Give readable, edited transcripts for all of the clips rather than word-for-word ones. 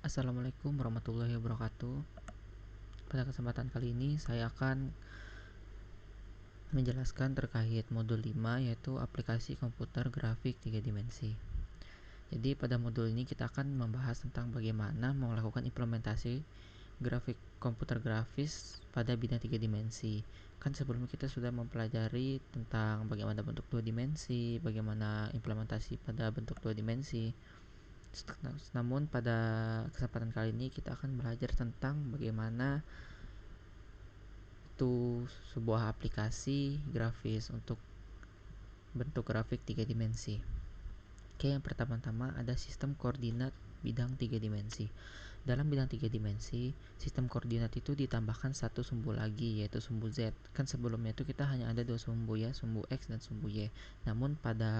Assalamualaikum warahmatullahi wabarakatuh. Pada kesempatan kali ini saya akan menjelaskan terkait modul 5, yaitu aplikasi komputer grafik 3 dimensi. Jadi pada modul ini kita akan membahas tentang bagaimana melakukan implementasi grafik komputer grafis pada bidang 3 dimensi. Kan sebelumnya kita sudah mempelajari tentang bagaimana bentuk 2 dimensi, bagaimana implementasi pada bentuk 2 dimensi. Namun pada kesempatan kali ini kita akan belajar tentang bagaimana itu sebuah aplikasi grafis untuk bentuk grafik 3 dimensi. Oke, yang pertama-tama ada sistem koordinat bidang 3 dimensi. Dalam bidang 3 dimensi, sistem koordinat itu ditambahkan satu sumbu lagi, yaitu sumbu Z. Kan sebelumnya itu kita hanya ada dua sumbu ya, sumbu X dan sumbu Y. Namun pada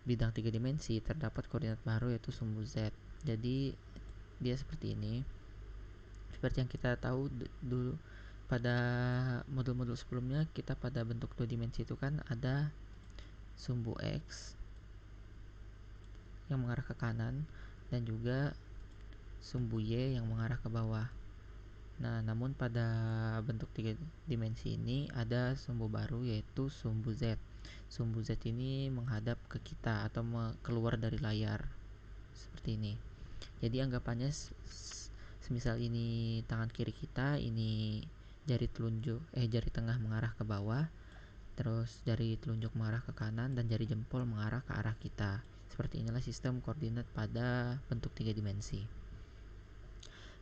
bidang 3 dimensi terdapat koordinat baru, yaitu sumbu Z. Jadi dia seperti ini. Seperti yang kita tahu dulu pada modul-modul sebelumnya, kita pada bentuk 2 dimensi itu kan ada sumbu X yang mengarah ke kanan dan juga sumbu Y yang mengarah ke bawah. Nah, namun pada bentuk 3 dimensi ini ada sumbu baru, yaitu sumbu Z. Sumbu Z ini menghadap ke kita atau keluar dari layar seperti ini. Jadi anggapannya semisal ini tangan kiri kita, ini jari tengah mengarah ke bawah, terus jari telunjuk mengarah ke kanan, dan jari jempol mengarah ke arah kita. Seperti inilah sistem koordinat pada bentuk 3 dimensi.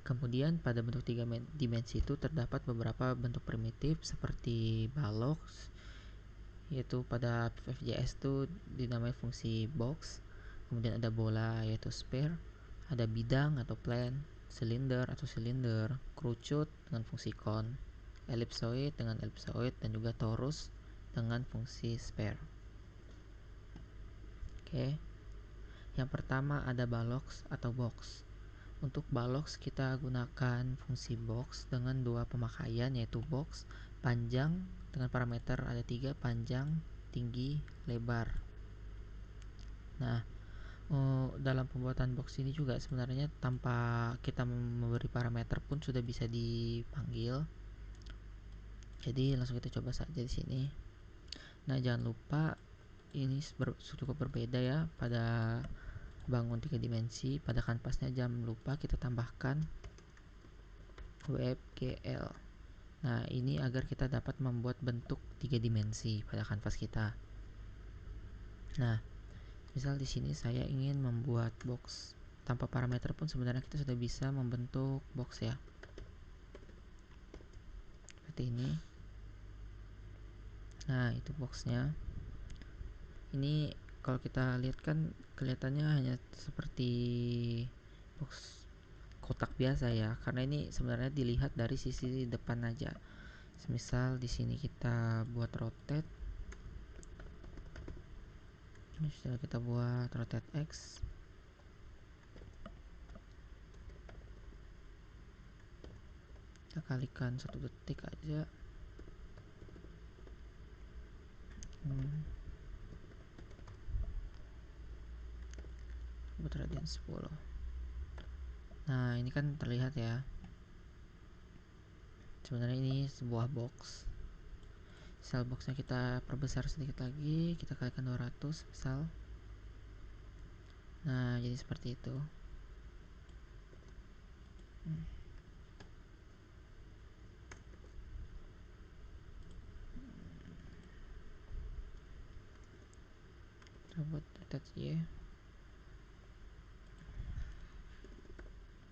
Kemudian pada bentuk 3 dimensi itu terdapat beberapa bentuk primitif seperti balok, yaitu pada FJS itu dinamai fungsi box. Kemudian ada bola yaitu sphere, ada bidang atau plane, silinder atau silinder, kerucut dengan fungsi kon, ellipsoid dengan ellipsoid, dan juga torus dengan fungsi sphere. Oke. Yang pertama ada balok atau box. Untuk balok kita gunakan fungsi box dengan dua pemakaian, yaitu box panjang dengan parameter ada 3, panjang, tinggi, lebar. Nah, dalam pembuatan box ini juga sebenarnya tanpa kita memberi parameter pun sudah bisa dipanggil. Jadi langsung kita coba saja di sini. Nah, jangan lupa ini cukup berbeda ya pada bangun 3 dimensi. Pada kanvasnya jangan lupa kita tambahkan WebGL. Nah, ini agar kita dapat membuat bentuk 3 dimensi pada kanvas kita. Nah, misal di sini saya ingin membuat box tanpa parameter pun sebenarnya kita sudah bisa membentuk box ya. Seperti ini. Nah, itu boxnya. Ini kalau kita lihat kan kelihatannya hanya seperti box kotak biasa ya, karena ini sebenarnya dilihat dari sisi depan aja. Misal di sini kita buat rotate. Misal kita buat rotate X. Kita kalikan 1 detik aja. Buat radian 10. Nah, ini kan terlihat ya. Sebenarnya ini sebuah box. Misal boxnya kita perbesar sedikit lagi, kita kalikan 200 misal. Nah, jadi seperti itu. Kita buat attach Y.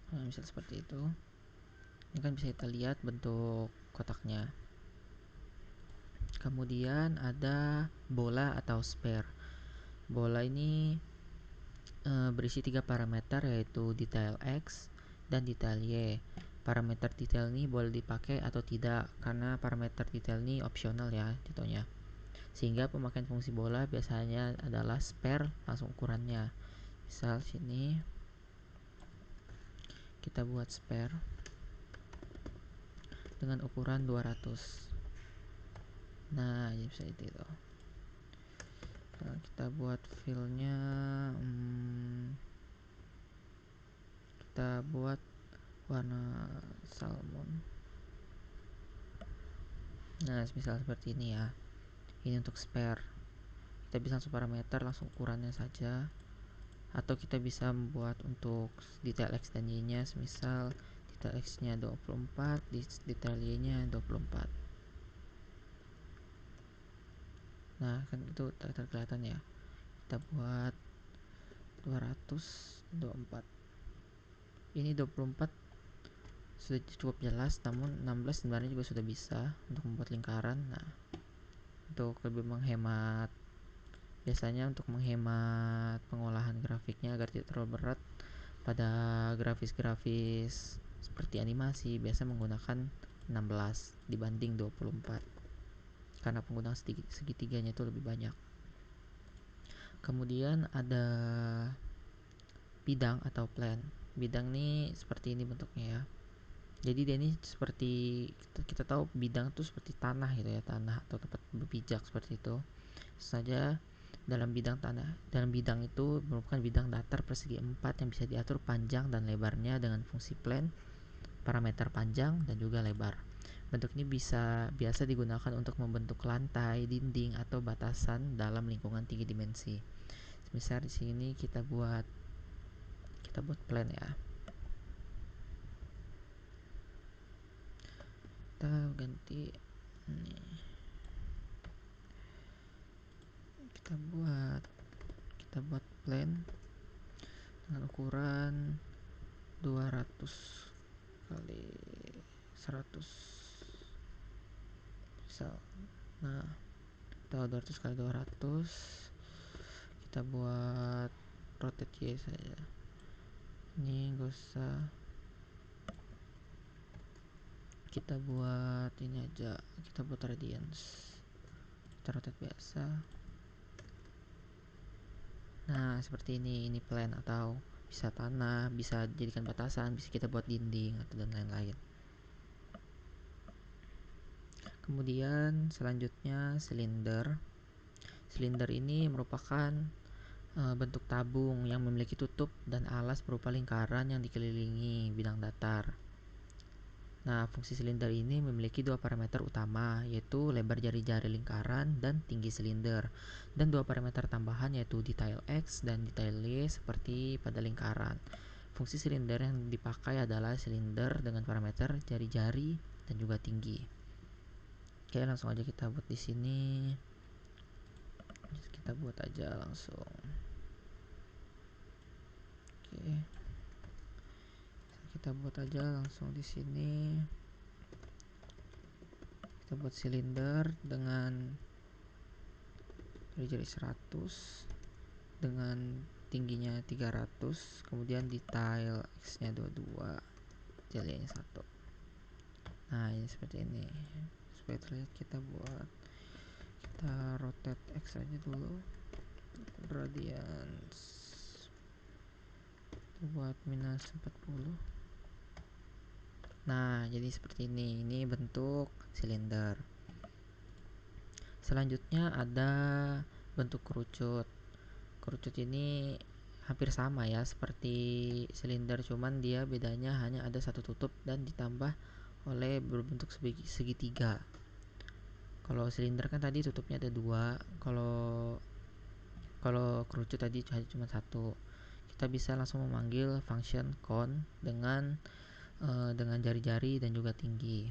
Nah, misal seperti itu. Ini kan bisa kita lihat bentuk kotaknya. Kemudian ada bola atau sphere. Bola ini berisi 3 parameter, yaitu detail X dan detail Y. Parameter detail ini boleh dipakai atau tidak, karena parameter detail ini opsional ya contohnya. Sehingga pemakaian fungsi bola biasanya adalah sphere langsung ukurannya. Misal sini kita buat sphere dengan ukuran 200. Nah, jadi bisa itu. Kita buat filenya kita buat warna salmon. Nah, misal seperti ini ya. Ini untuk spare. Kita bisa langsung parameter, langsung ukurannya saja. Atau kita bisa membuat untuk detail X dan Y nya, misal detail X nya 24, detail Y nya 24. Nah, kan itu kelihatan ya. Kita buat 224. Ini 24 sudah cukup jelas, namun 16 sebenarnya juga sudah bisa untuk membuat lingkaran. Nah, untuk lebih menghemat, biasanya untuk menghemat pengolahan grafiknya agar tidak terlalu berat pada grafis-grafis seperti animasi, biasa menggunakan 16 dibanding 24 karena penggunaan segitiganya itu lebih banyak. Kemudian ada bidang atau plan. Bidang ini seperti ini bentuknya ya. Jadi dia ini seperti kita tahu bidang itu seperti tanah gitu ya, tanah atau tempat berpijak seperti itu. Saja dalam bidang itu merupakan bidang datar persegi 4 yang bisa diatur panjang dan lebarnya dengan fungsi plan, parameter panjang dan juga lebar. Bentuk ini biasa digunakan untuk membentuk lantai, dinding atau batasan dalam lingkungan 3 dimensi. Misal di sini kita buat plan ya. Kita ganti ini. Kita buat plan dengan ukuran 200 kali 100 misal. Nah, atau 200 kali 200, kita buat rotate Y saja. Ini gak usah, kita buat ini aja, kita buat radians, kita rotate biasa. Nah, seperti ini plan, atau bisa tanah, bisa jadikan batasan, bisa kita buat dinding atau dan lain-lain. Kemudian selanjutnya silinder. Silinder ini merupakan bentuk tabung yang memiliki tutup dan alas berupa lingkaran yang dikelilingi bidang datar. Nah, fungsi silinder ini memiliki dua parameter utama, yaitu lebar jari-jari lingkaran dan tinggi silinder, dan dua parameter tambahan yaitu detail X dan detail Y seperti pada lingkaran. Fungsi silinder yang dipakai adalah silinder dengan parameter jari-jari dan juga tinggi. Oke, langsung aja kita buat di sini. Kita buat aja langsung. Oke. Kita buat aja langsung di sini. Kita buat silinder dengan jari-jari 100 dengan tingginya 300, kemudian detail X-nya 22, jarinya 1. Nah, ini seperti ini. Supaya terlihat, kita rotate X aja dulu, radians buat minus 40. Nah, jadi seperti ini bentuk silinder. Selanjutnya ada bentuk kerucut. Kerucut ini hampir sama ya seperti silinder, cuman dia bedanya hanya ada satu tutup dan ditambah oleh berbentuk segitiga. Kalau silinder kan tadi tutupnya ada dua, kalau kerucut tadi cuma satu. Kita bisa langsung memanggil function cone dengan jari-jari dan juga tinggi.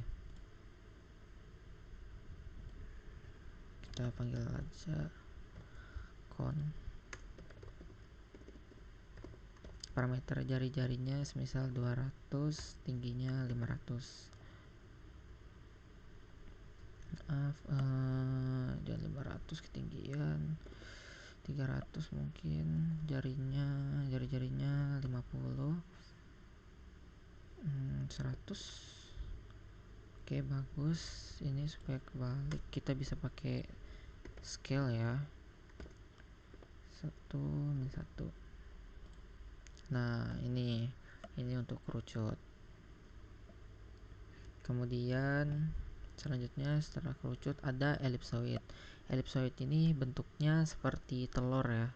Kita panggil aja cone. Parameter jari-jarinya semisal 200, tingginya 500. Maaf, jangan 500, ketinggian 300 mungkin. Jari-jarinya 50, 100. Oke, bagus. Ini supaya kebalik kita bisa pakai scale ya, 1:1. Nah, ini untuk kerucut. Kemudian selanjutnya setelah kerucut ada ellipsoid. Ellipsoid ini bentuknya seperti telur ya.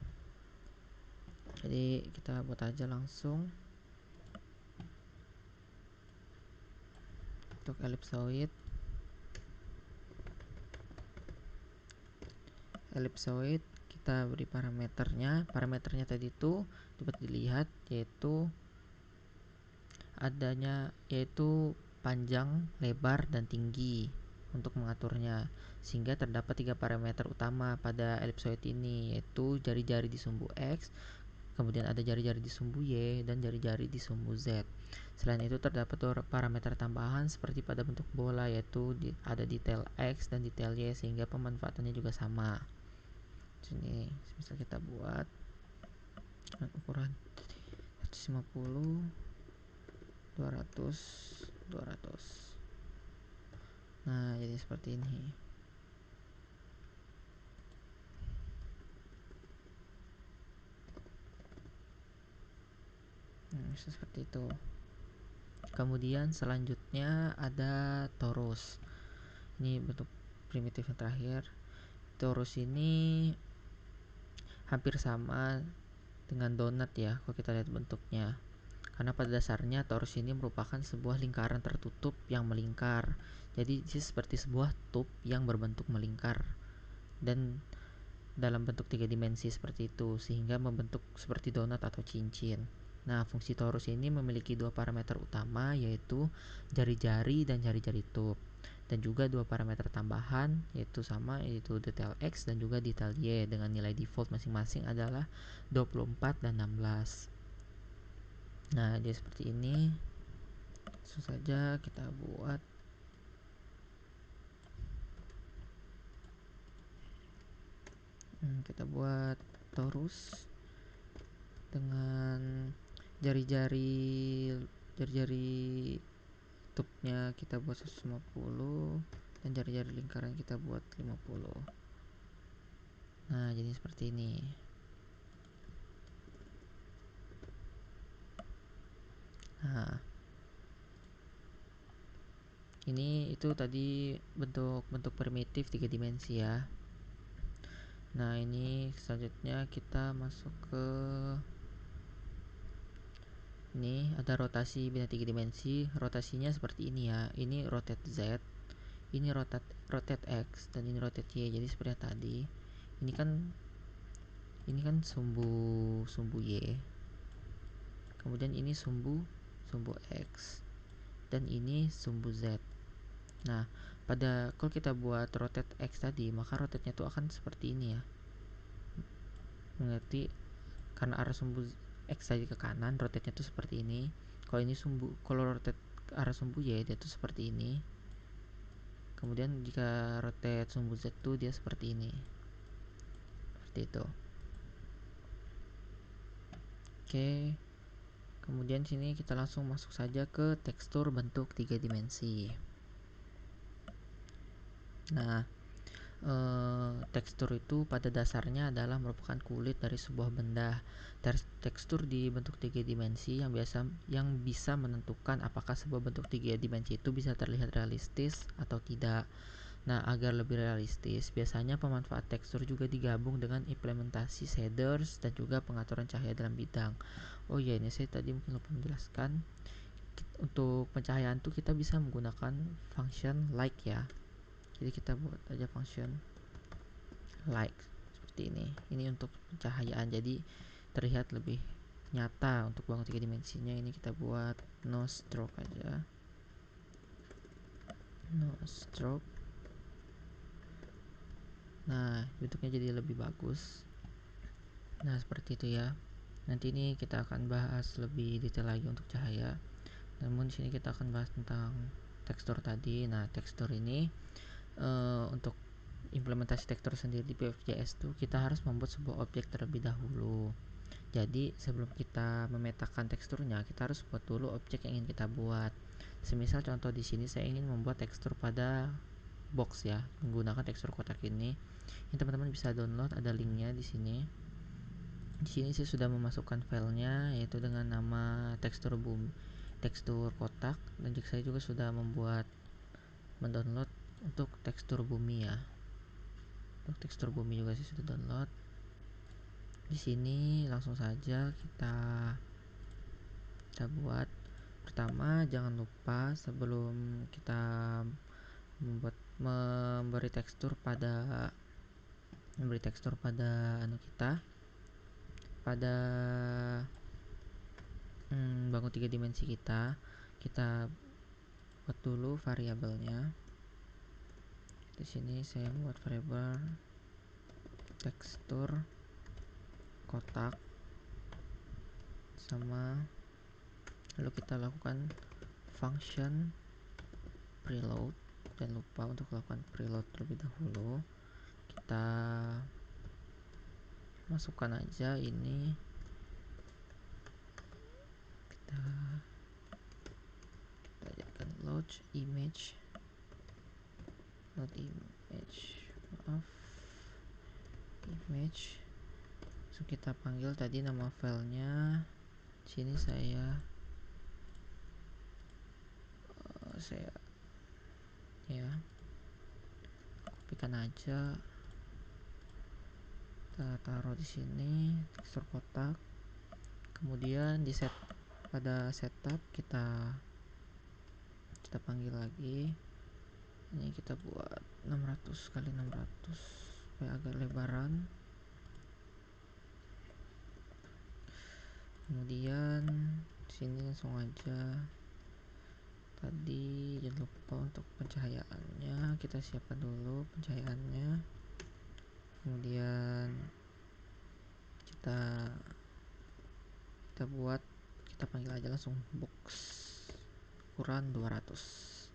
Jadi kita buat aja langsung. Untuk ellipsoid kita beri parameternya tadi itu dapat dilihat yaitu panjang, lebar, dan tinggi untuk mengaturnya, sehingga terdapat 3 parameter utama pada ellipsoid ini, yaitu jari-jari di sumbu X, kemudian ada jari-jari di sumbu Y, dan jari-jari di sumbu Z. Selain itu terdapat parameter tambahan seperti pada bentuk bola, yaitu ada detail X dan detail Y, sehingga pemanfaatannya juga sama. Sini misal kita buat dengan ukuran 150, 200, 200. Nah, jadi seperti ini. Seperti itu. Kemudian selanjutnya ada torus. Ini bentuk primitif yang terakhir. Torus ini hampir sama dengan donat ya, kalau kita lihat bentuknya. Karena pada dasarnya torus ini merupakan sebuah lingkaran tertutup yang melingkar. Jadi seperti sebuah tube yang berbentuk melingkar dan dalam bentuk 3 dimensi seperti itu, sehingga membentuk seperti donat atau cincin. Nah, fungsi torus ini memiliki 2 parameter utama, yaitu jari-jari dan jari-jari tube, dan juga 2 parameter tambahan, yaitu detail X dan juga detail Y, dengan nilai default masing-masing adalah 24 dan 16. Nah, jadi seperti ini. Langsung saja kita buat. Kita buat torus dengan jari-jari tube-nya kita buat 150 dan jari-jari lingkaran kita buat 50. Nah, jadi seperti ini. Nah, itu tadi bentuk primitif 3 dimensi ya. Nah, ini selanjutnya kita masuk ke ini, ada rotasi bina 3 dimensi. Rotasinya seperti ini ya. Ini rotate Z, ini rotate X, dan ini rotate Y. Jadi seperti yang tadi. Ini kan sumbu Y. Kemudian ini sumbu X, dan ini sumbu Z. Nah, kalau kita buat rotate X tadi, maka rotate-nya itu akan seperti ini ya. Mengerti? Karena arah sumbu X tadi ke kanan, rotate-nya itu seperti ini. Kalau rotate arah sumbu Y, dia itu seperti ini. Kemudian jika rotate sumbu Z itu dia seperti ini. Seperti itu. Oke. Kemudian sini kita langsung masuk saja ke tekstur bentuk 3 dimensi. Nah, tekstur itu pada dasarnya adalah merupakan kulit dari sebuah benda. Tekstur di bentuk 3 dimensi yang bisa menentukan apakah sebuah bentuk 3 dimensi itu bisa terlihat realistis atau tidak. Nah, agar lebih realistis, biasanya pemanfaat tekstur juga digabung dengan implementasi shaders dan juga pengaturan cahaya dalam bidang. Oh iya, ini saya tadi mungkin lupa menjelaskan. Untuk pencahayaan tuh kita bisa menggunakan function light ya. Jadi kita buat aja function light seperti ini. Ini untuk pencahayaan, jadi terlihat lebih nyata untuk bangun 3 dimensinya. Ini kita buat no stroke aja. No stroke. Nah, bentuknya jadi lebih bagus. Nah, seperti itu ya. Nanti ini kita akan bahas lebih detail lagi untuk cahaya. Namun di sini kita akan bahas tentang tekstur tadi. Nah, tekstur ini untuk implementasi tekstur sendiri di PFJS itu kita harus membuat sebuah objek terlebih dahulu. Jadi sebelum kita memetakan teksturnya, kita harus buat dulu objek yang ingin kita buat. Semisal contoh di sini saya ingin membuat tekstur pada box ya, menggunakan tekstur kotak ini. Ini teman-teman bisa download, ada linknya di sini. Di sini saya sudah memasukkan filenya, yaitu dengan nama tekstur kotak, dan saya juga sudah mendownload untuk tekstur bumi ya. Untuk tekstur bumi juga saya sudah download. Di sini langsung saja kita buat. pertama, jangan lupa sebelum kita memberi tekstur pada pada bangun 3 dimensi kita buat dulu variabelnya. Di sini saya buat variabel tekstur kotak sama, lalu kita lakukan function preload. Jangan lupa untuk lakukan preload terlebih dahulu. Kita masukkan aja ini, kita jadikan load image, so kita panggil tadi nama filenya. Sini saya ya kopikan aja, kita taruh di sini tekstur kotak. Kemudian pada setup kita panggil lagi, ini kita buat 600 kali 600 supaya agak lebaran. Kemudian sini langsung aja, tadi jangan lupa untuk pencahayaannya kita siapkan dulu pencahayaannya. Kemudian kita panggil aja langsung box ukuran 200.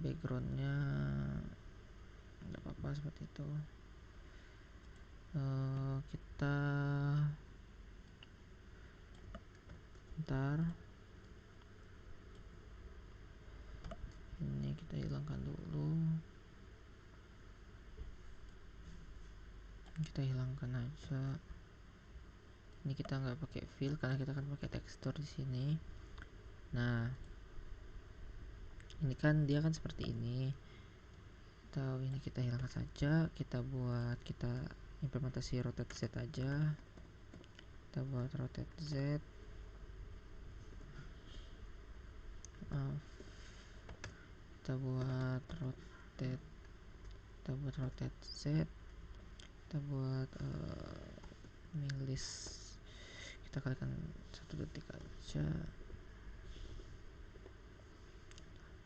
Backgroundnya nggak apa-apa seperti itu. Kita bentar, ini kita hilangkan dulu, kita hilangkan aja. Ini kita nggak pakai fill karena kita akan pakai tekstur di sini. Nah, ini kan dia kan seperti ini, atau ini kita hilangkan saja. Kita implementasi rotate Z aja. Kita buat rotate Z, kita buat rotate Z, kita buat milis, kita kalikan 1 detik aja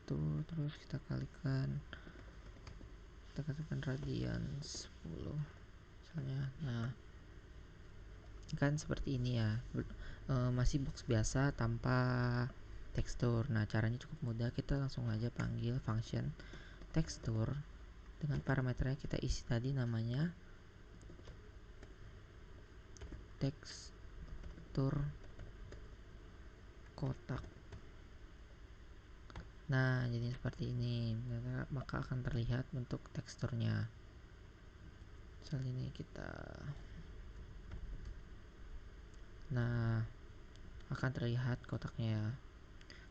tuh, terus kita katakan radian 10 misalnya. Nah, kan seperti ini ya, masih box biasa tanpa tekstur. Nah, caranya cukup mudah, kita langsung aja panggil function tekstur dengan parameternya kita isi tadi, namanya tekstur kotak. Nah, jadi seperti ini, maka akan terlihat bentuk teksturnya. Misal ini nah, akan terlihat kotaknya ya.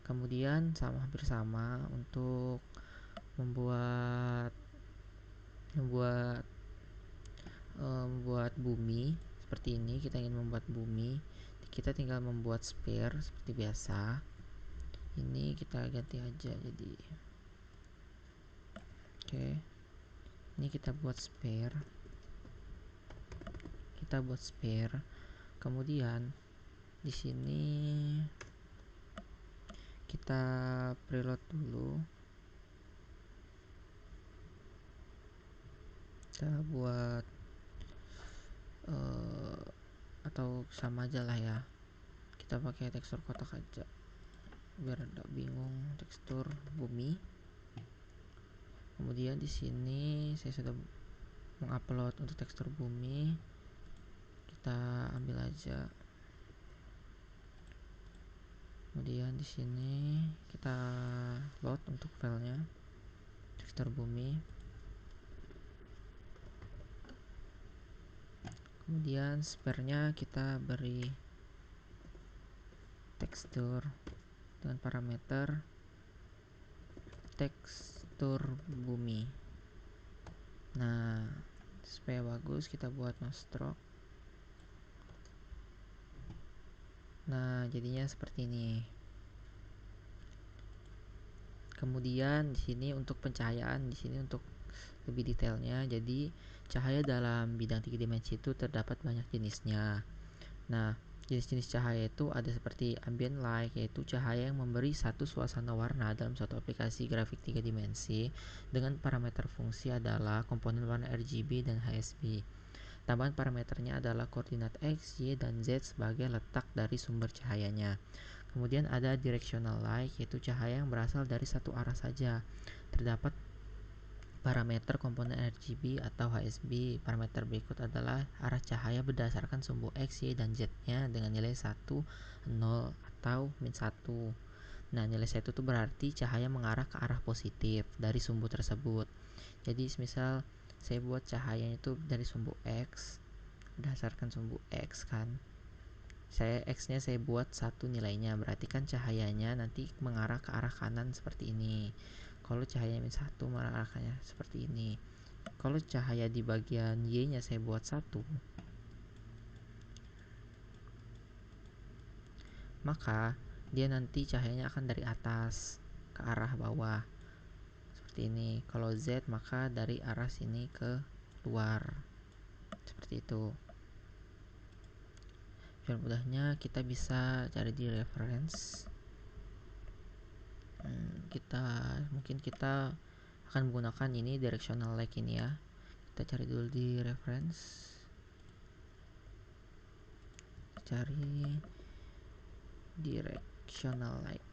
Kemudian hampir sama untuk membuat bumi seperti ini. Kita ingin membuat bumi, kita tinggal membuat sphere seperti biasa. Ini kita ganti aja jadi oke. Ini kita buat sphere, kemudian di sini kita preload dulu, kita buat atau sama aja lah ya, kita pakai tekstur kotak aja biar tidak bingung, tekstur bumi. Kemudian di sini saya sudah mengupload untuk tekstur bumi, kita ambil aja. Kemudian di sini kita load untuk filenya tekstur bumi. Kemudian sphere-nya kita beri tekstur dengan parameter tekstur bumi. Nah, supaya bagus kita buat no stroke. Nah, jadinya seperti ini. Kemudian di sini untuk pencahayaan, di sini untuk lebih detailnya, jadi cahaya dalam bidang 3 dimensi itu terdapat banyak jenisnya. Nah, jenis-jenis cahaya itu ada seperti ambient light, yaitu cahaya yang memberi satu suasana warna dalam suatu aplikasi grafik 3 dimensi dengan parameter fungsi adalah komponen warna RGB dan HSB. Tambahan parameternya adalah koordinat X, Y, dan Z sebagai letak dari sumber cahayanya. Kemudian ada directional light, yaitu cahaya yang berasal dari satu arah saja. Terdapat parameter komponen RGB atau HSB. Parameter berikut adalah arah cahaya berdasarkan sumbu X, Y, dan Z-nya dengan nilai 1, 0, atau min 1. Nah, nilai 1 itu berarti cahaya mengarah ke arah positif dari sumbu tersebut. Jadi, misal saya buat cahayanya itu dari sumbu X, berdasarkan sumbu X kan. X-nya saya buat 1 nilainya, berarti kan cahayanya nanti mengarah ke arah kanan seperti ini. Kalau cahaya min 1 mengarahkannya seperti ini. Kalau cahaya di bagian Y-nya saya buat 1, maka dia nanti cahayanya akan dari atas ke arah bawah seperti ini. Kalau Z maka dari arah sini ke luar seperti itu. Biar mudahnya kita bisa cari di reference. Kita akan menggunakan ini directional light ini ya. Kita cari dulu di reference, cari directional light.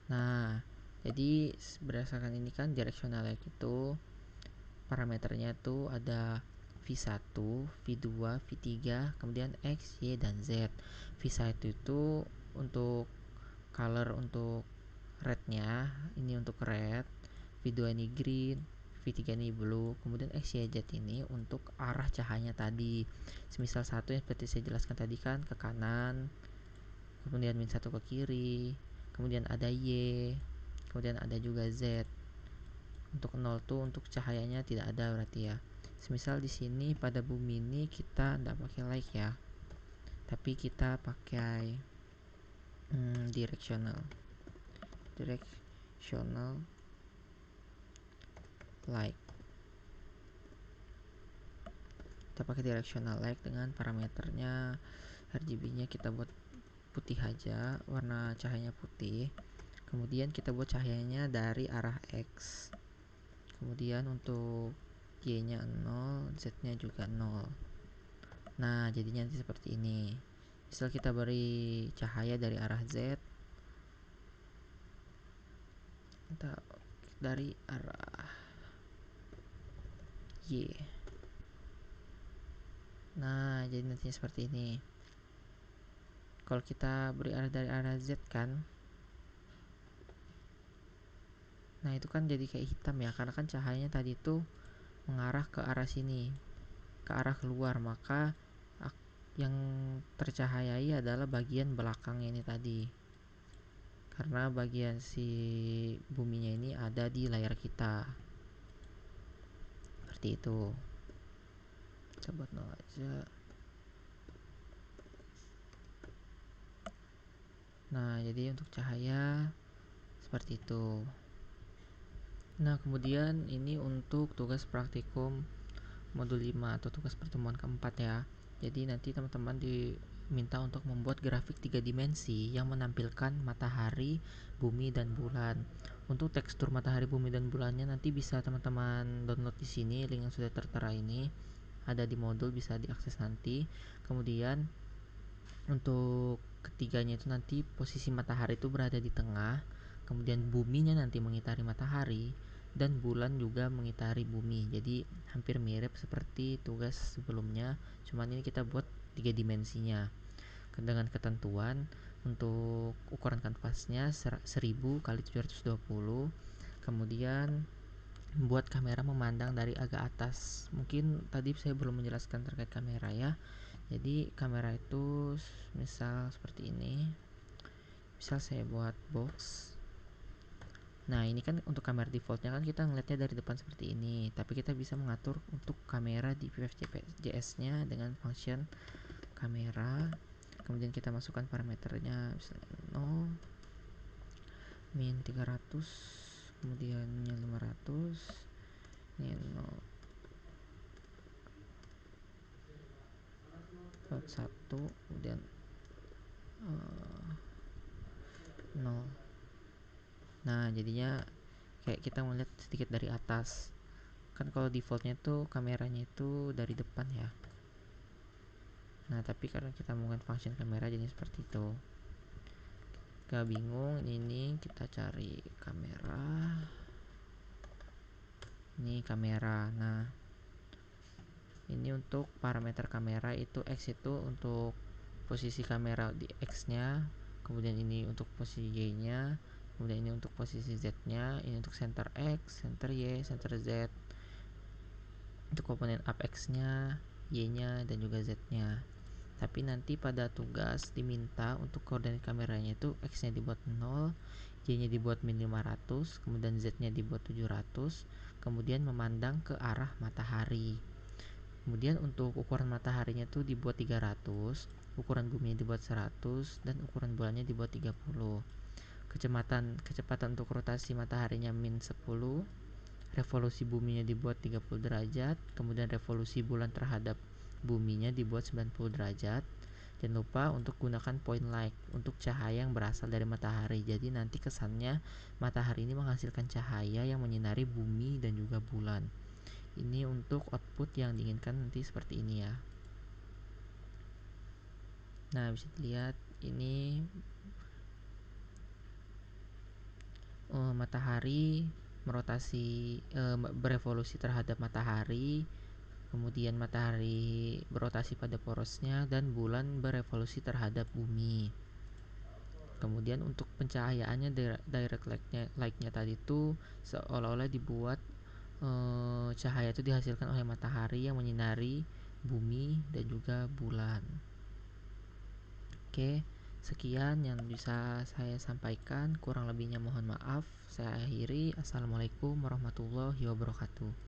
Nah, jadi berdasarkan ini kan directional light itu parameternya tuh ada V1, V2, V3, kemudian X, Y, dan Z. V1 itu untuk color untuk rednya, ini untuk red, V2 ini green, V3 ini blue, kemudian X, Y, Z ini untuk arah cahayanya tadi. Semisal satu yang seperti saya jelaskan tadi kan ke kanan, kemudian min 1 ke kiri, kemudian ada Y, kemudian ada juga Z. Untuk 0 tuh untuk cahayanya tidak ada berarti ya. Semisal di sini pada bumi ini kita tidak pakai light ya, tapi kita pakai directional light. Kita pakai directional light dengan parameternya RGB-nya kita buat putih aja, warna cahayanya putih. Kemudian kita buat cahayanya dari arah X. Kemudian untuk Y-nya 0, Z-nya juga 0. Nah, jadinya nanti seperti ini. Misal kita beri cahaya dari arah Z, kita dari arah Y. Nah, jadi nantinya seperti ini. Kalau kita beri arah dari arah Z kan, nah itu kan jadi kayak hitam ya, karena kan cahayanya tadi tuh mengarah ke arah sini, ke arah keluar, maka yang tercahayai adalah bagian belakangnya ini tadi, karena bagian si buminya ini ada di layar kita seperti itu. Kita buat 0 aja. Nah, jadi untuk cahaya seperti itu. Nah, kemudian ini untuk tugas praktikum modul 5 atau tugas pertemuan keempat ya. Jadi nanti teman-teman diminta untuk membuat grafik 3 dimensi yang menampilkan matahari, bumi, dan bulan. Untuk tekstur matahari, bumi, dan bulannya nanti bisa teman-teman download di sini, link yang sudah tertera ini ada di modul, bisa diakses nanti. Kemudian untuk ketiganya itu nanti posisi matahari itu berada di tengah, kemudian buminya nanti mengitari matahari, dan bulan juga mengitari bumi. Jadi hampir mirip seperti tugas sebelumnya, cuman ini kita buat 3 dimensinya dengan ketentuan untuk ukuran kanvasnya 1000 x 720. Kemudian buat kamera memandang dari agak atas. Mungkin tadi saya belum menjelaskan terkait kamera ya. Jadi kamera itu misal seperti ini. Misal saya buat box. Nah, ini kan untuk kamera defaultnya kan kita ngeliatnya dari depan seperti ini, tapi kita bisa mengatur untuk kamera di VFJS nya dengan function kamera. kemudian kita masukkan parameternya, misalnya 0, min 300, kemudian 500, ini 0, 1, kemudian 0. Nah, jadinya kayak kita melihat sedikit dari atas. Kan kalau defaultnya itu kameranya itu dari depan ya. Nah, tapi karena kita menggunakan function kamera jadi seperti itu. Gak bingung, ini kita cari kamera. Ini kamera. Nah, ini untuk parameter kamera itu X itu untuk posisi kamera di X-nya, kemudian ini untuk posisi Y-nya, kemudian ini untuk posisi Z-nya, ini untuk center X, center Y, center Z, untuk komponen up X-nya, Y-nya, dan juga Z-nya. Tapi nanti pada tugas diminta untuk koordinat kameranya itu X-nya dibuat 0, Y-nya dibuat min 500, kemudian Z-nya dibuat 700, kemudian memandang ke arah matahari. Kemudian untuk ukuran mataharinya itu dibuat 300, ukuran buminya dibuat 100, dan ukuran bulannya dibuat 30. Kecepatan untuk rotasi mataharinya min 10, revolusi buminya dibuat 30 derajat, kemudian revolusi bulan terhadap buminya dibuat 90 derajat. Jangan lupa untuk gunakan point light untuk cahaya yang berasal dari matahari. Jadi nanti kesannya matahari ini menghasilkan cahaya yang menyinari bumi dan juga bulan. Ini untuk output yang diinginkan nanti seperti ini ya. Nah, bisa dilihat ini matahari berevolusi terhadap matahari, kemudian matahari berotasi pada porosnya, dan bulan berevolusi terhadap bumi. Kemudian untuk pencahayaannya direct light-nya tadi itu seolah-olah dibuat cahaya itu dihasilkan oleh matahari yang menyinari bumi dan juga bulan. Oke, sekian yang bisa saya sampaikan, kurang lebihnya mohon maaf. Saya akhiri. Assalamualaikum warahmatullahi wabarakatuh.